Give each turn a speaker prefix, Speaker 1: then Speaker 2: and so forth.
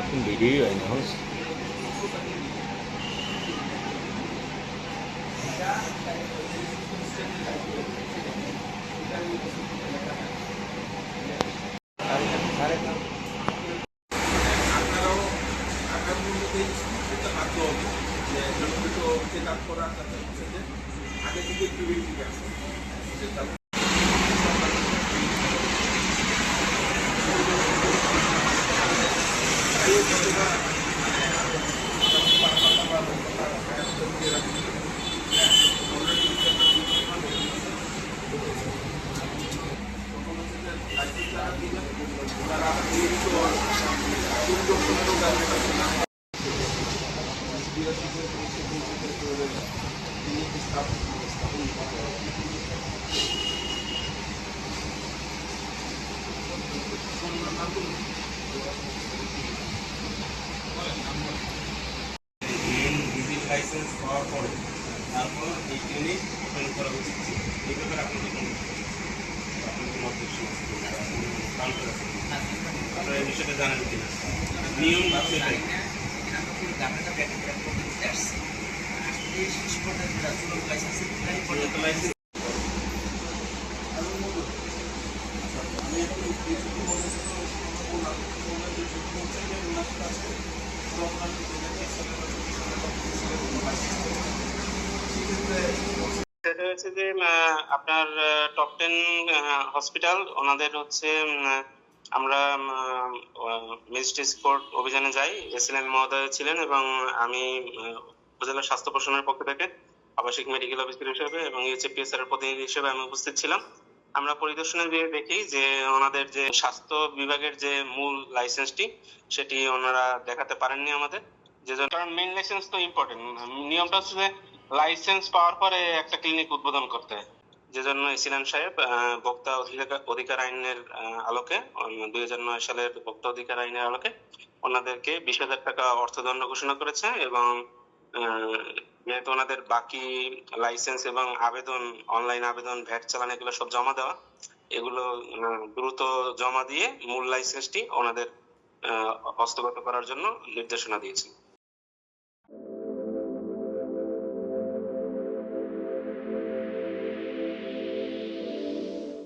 Speaker 1: এখন ভিডিওই হয় না হোস
Speaker 2: আপনারাও আগামী মূল্যতে স্কুলতে বাধ্য হবে যে নিয়মিত চেক আপ করা তাদের হচ্ছে যে আগে থেকে প্রিভেন্টিভ আছে যে তাদের লাইসেন্স পাওয়ার পরে তারপর এই ক্লিনিক ওপেন করা উচিত ছিল। এই ব্যাপারে আপনাদের আপনাদের মত আপনারা এই বিষয়টা জানেন কিনা? নিয়ম সেটাই সেটা হচ্ছে যে আপনার টপ 10 হসপিটাল ওনাদের হচ্ছে আমরা ম্যাজিস্ট্রেট কোর্ট অভিযানে যাই। এসএলএম মহোদয় ছিলেন এবং আমি উপজেলা স্বাস্থ্য প্রশাসনের পক্ষ থেকে আবাসিক মেডিকেল অফিসার হিসেবে এবং এইচএপিএস এর প্রতিনিধি হিসেবে আমি উপস্থিত ছিলাম। আমরা পরিদর্শনে গিয়ে দেখি যে ওনাদের যে স্বাস্থ্য বিভাগের যে মূল লাইসেন্সটি সেটি ওনারা দেখাতে পারেননি আমাদের, যে কারণ মেইন লাইসেন্স তো ইম্পর্টেন্ট। নিয়মটা হচ্ছে যে লাইসেন্স পাওয়ার পরে একটা ক্লিনিক উদ্বোধন করতে হয়, যে জন্য এসিলান সাহেব ভোক্তা অধিকার আইনের আলোকে 2009 সালের ভোক্তা অধিকার আইনের আলোকে ওনাদেরকে 20,000 টাকা অর্থদণ্ড ঘোষণা করেছে এবং যেহেতু ওনাদের বাকি লাইসেন্স এবং আবেদন, অনলাইন আবেদন, ভ্যাট চালান এগুলো সব জমা দেওয়া, এগুলো দ্রুত জমা দিয়ে মূল লাইসেন্সটি ওনাদের হস্তগত করার জন্য নির্দেশনা দিয়েছে।